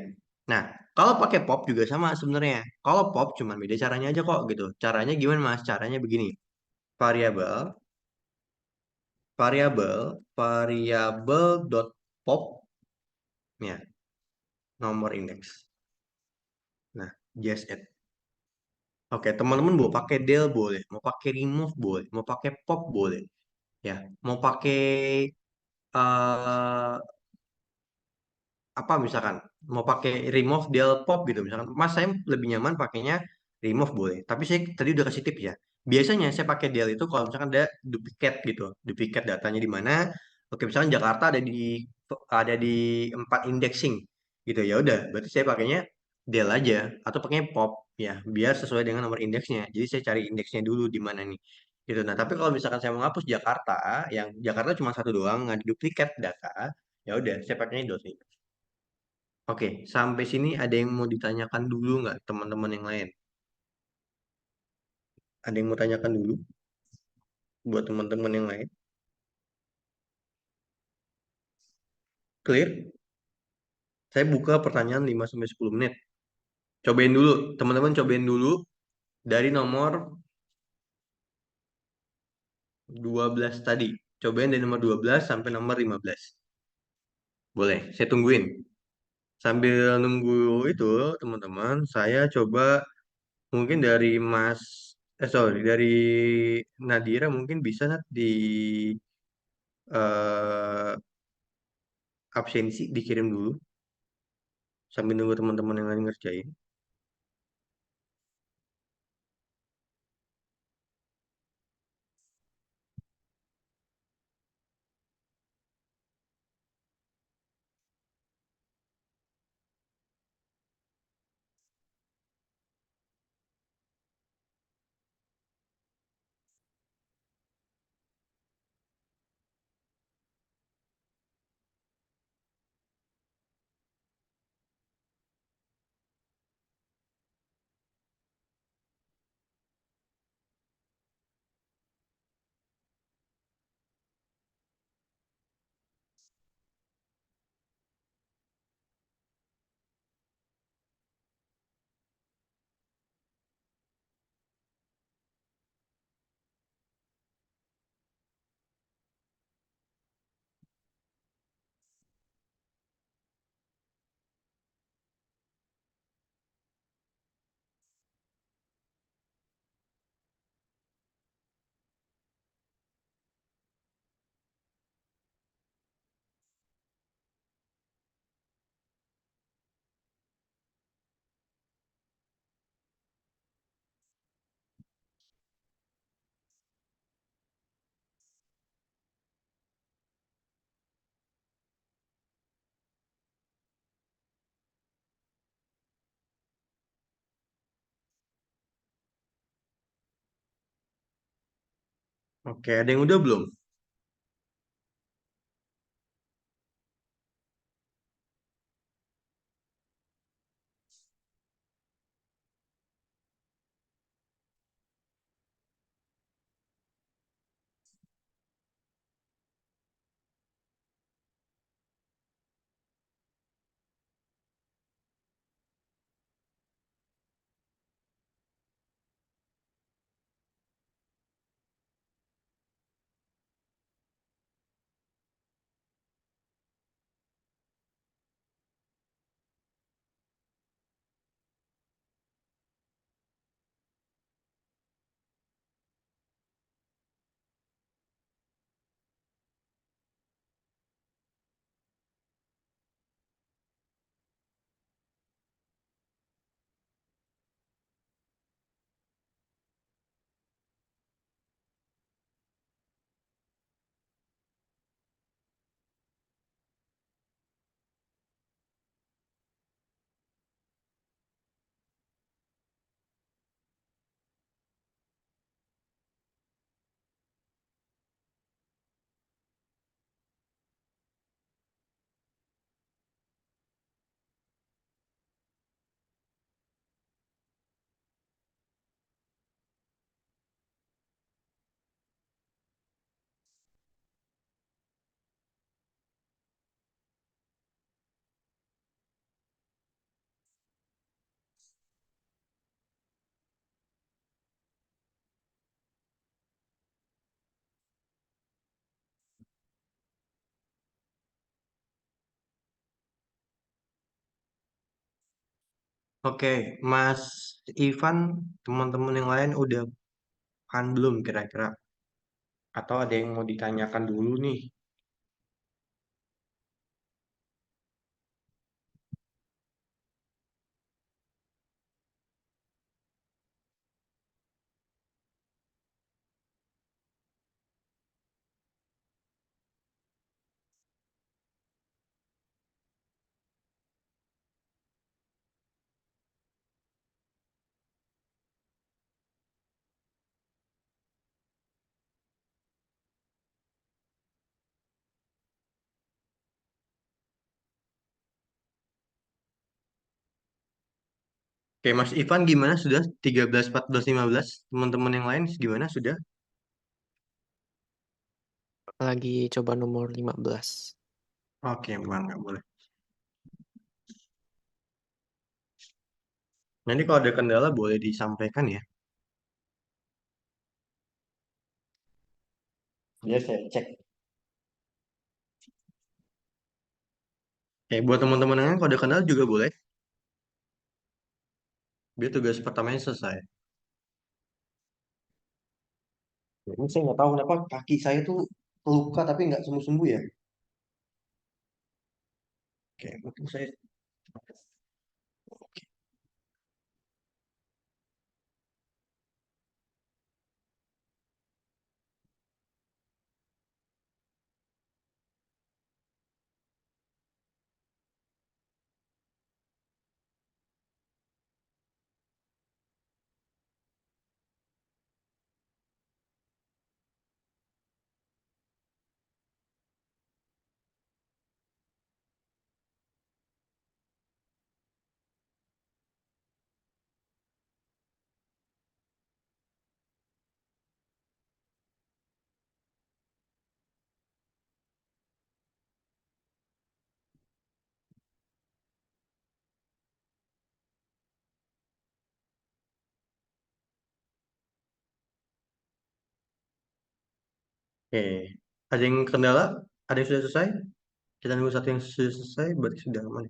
Nah, kalau pakai pop juga sama sebenarnya. Kalau pop cuman beda caranya aja kok, gitu. Caranya gimana Mas? Caranya begini. Variabel, variabel, variabel dot pop, ya, nomor indeks. Nah, just add. Oke, teman-teman mau pakai del boleh, mau pakai remove boleh, mau pakai pop boleh, ya, mau pakai eh apa misalkan, mau pakai remove del pop gitu misalkan. Mas saya lebih nyaman pakainya remove boleh. Tapi saya tadi udah kasih tips ya. Biasanya saya pakai del itu kalau misalkan ada duplicate gitu, duplicate datanya di mana. Oke, misalkan Jakarta ada di 4 indexing gitu ya udah, berarti saya pakainya del aja atau pakainya pop ya biar sesuai dengan nomor indeksnya. Jadi saya cari indeksnya dulu di mana nih. Gitu. Nah, tapi kalau misalkan saya mau ngapus Jakarta, yang Jakarta cuma satu doang, nggak ada duplicate data, ya udah saya pakainya dot. Oke, sampai sini ada yang mau ditanyakan dulu nggak teman-teman yang lain? Ada yang mau tanyakan dulu buat teman-teman yang lain? Clear? Saya buka pertanyaan 5 sampai 10 menit. Cobain dulu, teman-teman cobain dulu dari nomor 12 tadi. Cobain dari nomor 12 sampai nomor 15. Boleh, saya tungguin. Sambil nunggu itu, teman-teman, saya coba mungkin dari sorry, dari Nadira mungkin bisa Nat, di eh, absensi dikirim dulu sambil nunggu teman-teman yang lain ngerjain. Oke, ada yang udah belum? Oke, Mas Ivan, teman-teman yang lain udah kan belum kira-kira? Atau ada yang mau ditanyakan dulu nih? Oke, Mas Ivan gimana sudah 13, 14, 15? Teman-teman yang lain gimana sudah? Lagi coba nomor 15. Oke, Bang, nggak boleh. Nanti kalau ada kendala boleh disampaikan ya. Biar saya cek. Oke, buat teman-teman yang lain kalau ada kendala juga boleh. Biar tugas pertamanya selesai. Ya, ini saya nggak tahu kenapa kaki saya tuh luka tapi nggak sembuh-sembuh ya. Oke, mungkin saya. Oke, ada yang kendala? Ada yang sudah selesai? Kita nunggu satu yang sudah selesai, berarti sudah aman.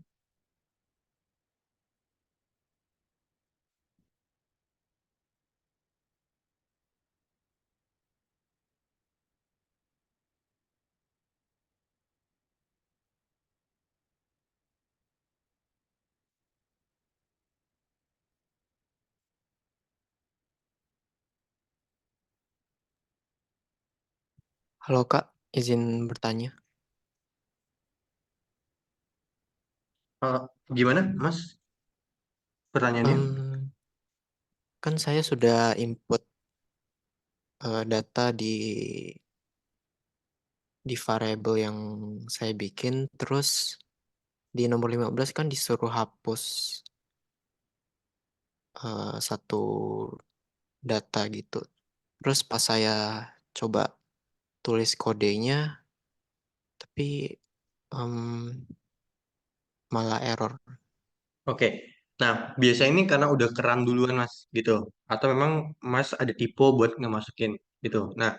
Halo Kak, izin bertanya. Eh, Gimana, Mas? Pertanyaannya? Em, kan saya sudah input data di variabel yang saya bikin, terus di nomor 15 kan disuruh hapus satu data gitu. Terus pas saya coba tulis kodenya, tapi em, malah error. Oke. Nah, biasa ini karena udah keran duluan, Mas, gitu. Atau memang Mas ada tipe buat ngemasukin gitu. Nah,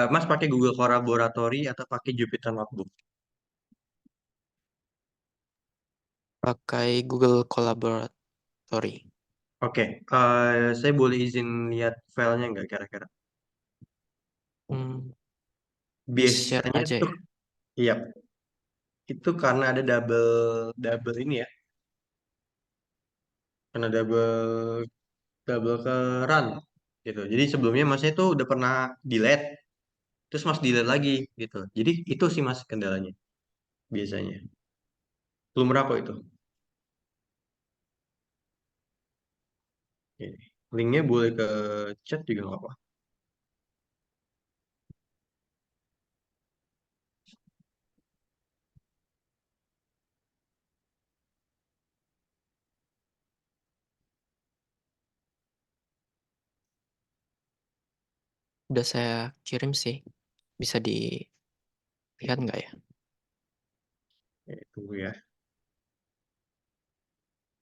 Mas pakai Google Collaboratory atau pakai Jupyter Notebook? Pakai Google Collaboratory. Oke, saya boleh izin lihat filenya nggak kira-kira? Hmm, di-share Biasanya aja tuh, ya. iya, itu karena ada double double ini ya, karena double double keran gitu. Jadi sebelumnya Masnya itu udah pernah delete, terus Mas delete lagi gitu. Jadi itu sih Mas kendalanya biasanya. Belum berapa itu? Oke. Linknya boleh ke chat juga nggak apa. Udah saya kirim sih. Bisa dilihat nggak ya? Oke, tunggu ya.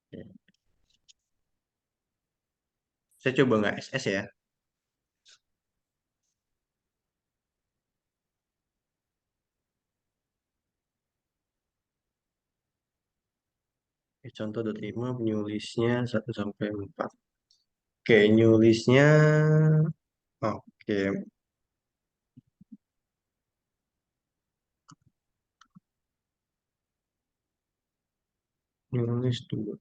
Oke. Saya coba nggak SS ya. Oke, contoh .5 new list-nya 1 sampai 4. Oke, new list-nya oke. New list 2.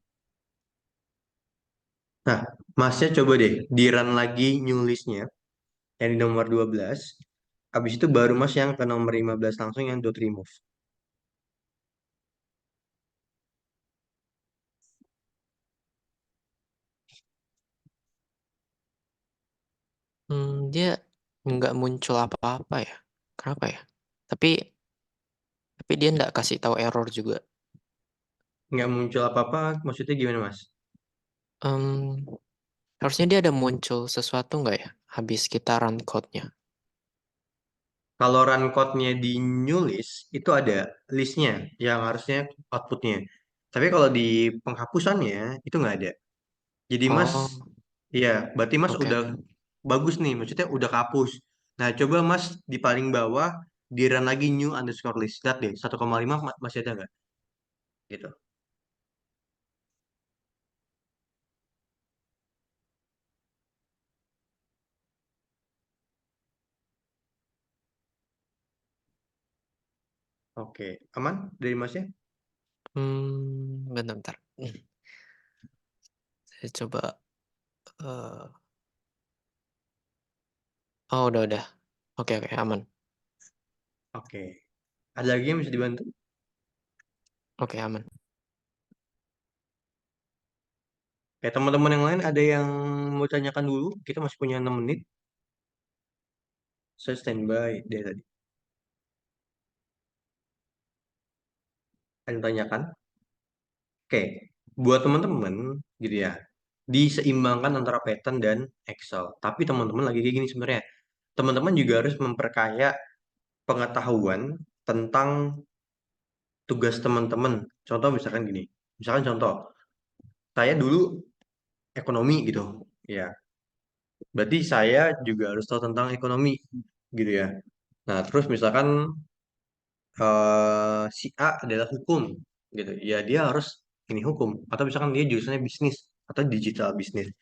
Nah, Masnya coba deh di-run lagi new list-nya yang di nomor 12. Habis itu baru Mas yang ke nomor 15 langsung yang .remove. Dia nggak muncul apa-apa ya. Kenapa ya? Tapi dia nggak kasih tahu error juga. Nggak muncul apa-apa, maksudnya gimana Mas? Em, Harusnya dia ada muncul sesuatu nggak ya? Habis kita run code-nya. Kalau run code-nya di new list, itu ada list-nya yang harusnya output-nya. Tapi kalau di penghapusannya, itu nggak ada. Jadi Mas, Oh, ya berarti Mas oke, udah oke. bagus nih, maksudnya udah kapus. Nah, coba Mas di paling bawah, di run lagi new underscore list. Lihat deh, 1,5 masih ada nggak? Gitu. Oke, aman dari Masnya? Bentar, bentar. Saya coba. Oh, udah. Oke, oke, aman. Oke. Ada lagi yang bisa dibantu? Oke, aman. Kayak teman-teman yang lain ada yang mau tanyakan dulu? Kita masih punya 6 menit. Saya standby deh tadi. Ada yang tanyakan? Oke, buat teman-teman gitu ya, diseimbangkan antara Python dan Excel. Tapi teman-teman lagi kayak gini sebenarnya. Teman-teman juga harus memperkaya pengetahuan tentang tugas teman-teman. Contoh misalkan gini. Misalkan contoh, saya dulu ekonomi gitu. Ya, berarti saya juga harus tahu tentang ekonomi gitu ya. Nah, terus misalkan si A adalah hukum gitu. Ya, dia harus ini hukum atau misalkan dia jurusannya bisnis atau digital bisnis.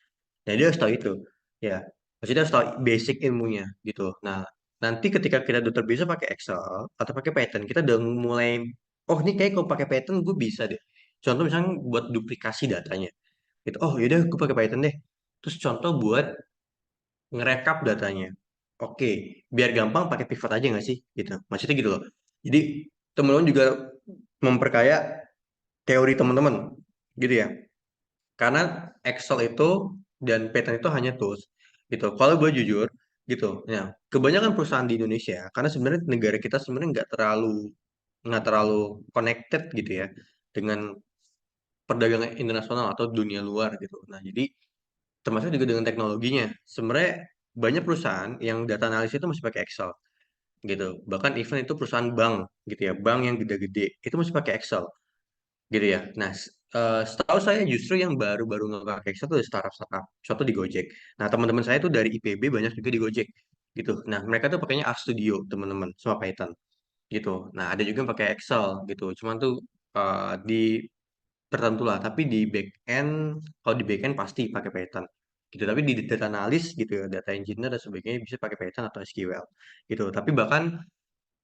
Nah, dia harus tahu itu. Ya, maksudnya harus tahu basic ilmunya gitu. Nah, nanti ketika kita udah terbiasa pakai Excel atau pakai Python, kita udah mulai, oh ini kayak kalau pakai Python gue bisa deh. Contoh misalnya buat duplikasi datanya. Gitu. Oh yaudah gue pakai Python deh. Terus contoh buat ngerekap datanya. Oke, biar gampang pakai pivot aja nggak sih? Gitu. Maksudnya gitu loh. Jadi teman-teman juga memperkaya teori teman-teman gitu ya. Karena Excel itu dan Python itu hanya tools gitu. Kalau gue jujur gitu, ya kebanyakan perusahaan di Indonesia karena sebenarnya negara kita sebenarnya nggak terlalu connected gitu ya dengan perdagangan internasional atau dunia luar gitu. Nah jadi termasuk juga dengan teknologinya. Sebenarnya banyak perusahaan yang data analis itu masih pakai Excel gitu. Bahkan even itu perusahaan bank gitu ya, bank yang gede-gede itu masih pakai Excel gitu ya. Nah, setahu saya justru yang baru-baru nggak pakai Excel itu startup-startup. Contoh di Gojek. Nah, teman-teman saya tuh dari IPB banyak juga di Gojek gitu. Nah, mereka tuh pakainya RStudio, teman-teman, sama Python gitu. Nah, ada juga yang pakai Excel gitu. Cuman tuh di tertentu lah. Tapi di back end, kalau di back end pasti pakai Python gitu. Tapi di data analis gitu ya, data engineer dan sebagainya bisa pakai Python atau SQL gitu. Tapi bahkan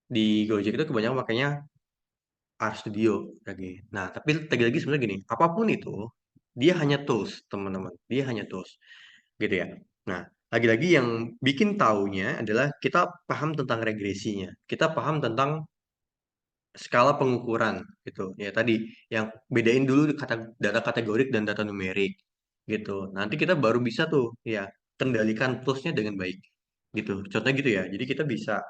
di Gojek itu kebanyakan makanya RStudio lagi. Nah, tapi lagi-lagi sebenarnya gini, apapun itu dia hanya tools, teman-teman. Dia hanya tools, gitu ya. Nah, lagi-lagi yang bikin taunya adalah kita paham tentang regresinya. Kita paham tentang skala pengukuran gitu. Ya tadi yang bedain dulu kata data kategorik dan data numerik gitu. Nanti kita baru bisa tuh ya kendalikan toolsnya dengan baik gitu. Contohnya gitu ya. Jadi kita bisa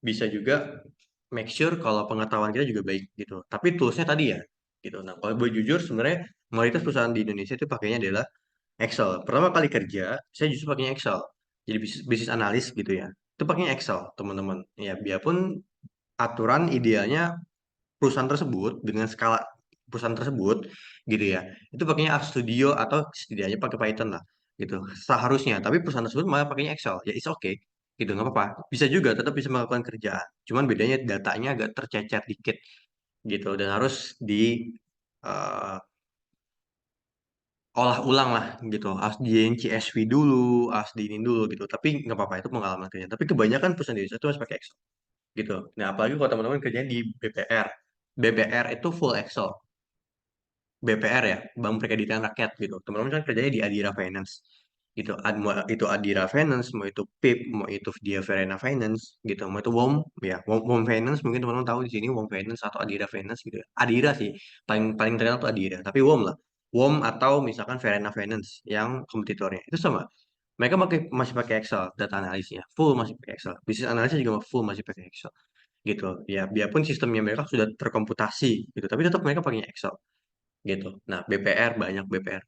bisa juga make sure kalau pengetahuan kita juga baik gitu. Tapi toolsnya tadi ya gitu. Nah, kalau gue jujur sebenarnya mayoritas perusahaan di Indonesia itu pakainya adalah Excel. Pertama kali kerja, saya justru pakainya Excel. Jadi bisnis analis gitu ya. Itu pakainya Excel, teman-teman. Ya, biarpun aturan idealnya perusahaan tersebut dengan skala perusahaan tersebut gitu ya. Itu pakainya RStudio atau setidaknya pakai Python lah gitu. Seharusnya, tapi perusahaan tersebut malah pakainya Excel. Ya, it's okay gitu nggak apa-apa bisa juga tetap bisa melakukan kerjaan cuman bedanya datanya agak tercecer dikit gitu dan harus di eh, olah ulang lah gitu. Harus diin CSV dulu, harus diinin dulu gitu. Tapi nggak apa-apa, itu pengalaman kerja. Tapi kebanyakan perusahaan di Indonesia itu masih pakai Excel gitu. Nah, apalagi kalau teman-teman kerjanya di BPR. BPR itu full Excel. BPR ya, Bank Peradaan Rakyat gitu. Teman-teman kan kerjanya di Adira Finance gitu. Mau itu Adira Finance, mau itu PIP, mau itu Dia Verena Finance gitu. Mau itu WOM ya, WOM Finance mungkin teman-teman tahu di sini WOM Finance atau Adira Finance gitu. Adira sih paling paling terkenal tuh Adira, tapi WOM lah. WOM atau misalkan Verena Finance yang kompetitornya itu sama. Mereka masih pakai Excel data analisnya, full masih pakai Excel. Bisnis analisnya juga full masih pakai Excel gitu. Ya, biarpun sistemnya mereka sudah terkomputasi gitu, tapi tetap mereka pakai Excel gitu. Nah, BPR banyak BPR.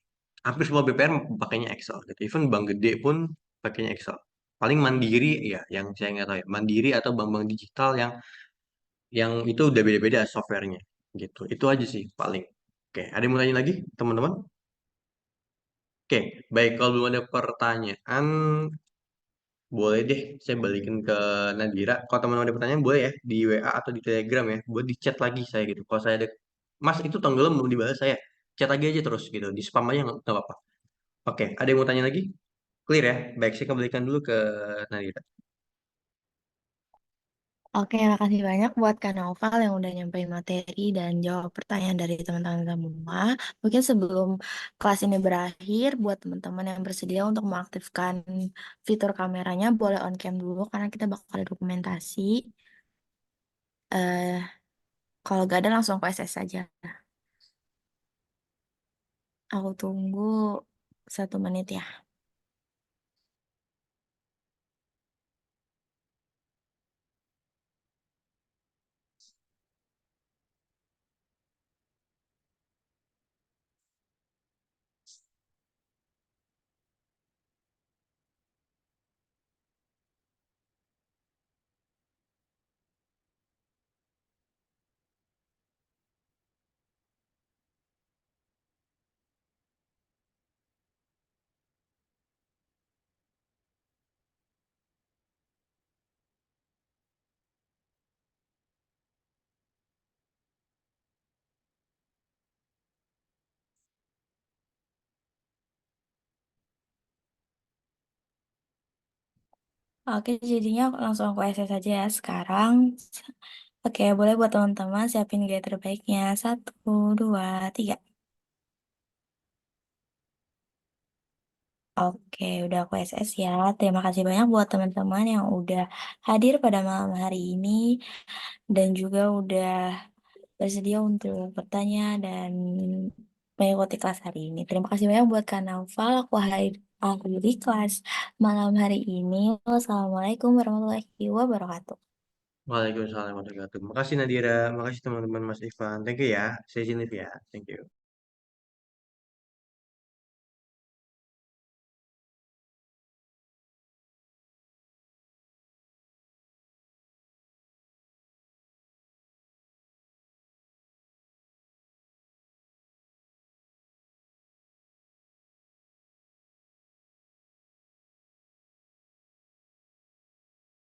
Hampir semua BPR pakainya Excel gitu. Even bank gede pun pakainya Excel. Paling Mandiri ya, yang saya nggak tahu ya. Mandiri atau bank-bank digital yang itu udah beda-beda softwarenya gitu. Itu aja sih paling. Oke, ada yang mau tanya lagi, teman-teman? Oke, baik. Kalau belum ada pertanyaan, boleh deh saya balikin ke Nadira. Kalau teman-teman ada pertanyaan, boleh ya di WA atau di Telegram ya. Boleh di chat lagi saya gitu. Kalau saya ada, Mas itu tanggalnya belum dibalas saya. Chat lagi aja terus gitu. Di spam aja nggak apa-apa. Oke, ada yang mau tanya lagi? Clear ya? Baik, saya kembalikan dulu ke Nadira. Oke, makasih banyak buat Kak Naufal yang udah nyampein materi dan jawab pertanyaan dari teman-teman semua. Mungkin sebelum kelas ini berakhir, buat teman-teman yang bersedia untuk mengaktifkan fitur kameranya, boleh on cam dulu karena kita bakal ada dokumentasi. eh Kalau gak ada langsung ke SS saja. Aku tunggu 1 menit ya. Oke, jadinya aku langsung ke SS saja ya sekarang. Oke, boleh buat teman-teman siapin gaya terbaiknya. 1, 2, 3. Oke, udah aku SS ya. Terima kasih banyak buat teman-teman yang udah hadir pada malam hari ini dan juga udah bersedia untuk bertanya dan mengikuti kelas hari ini. Terima kasih banyak buat Kak Naufal. Akhiri kelas malam hari ini. Wassalamualaikum warahmatullahi wabarakatuh. Waalaikumsalam warahmatullahi wabarakatuh. Makasih Nadira, makasih teman-teman Mas Ivan. Thank you ya. Saya Zinif ya. Thank you.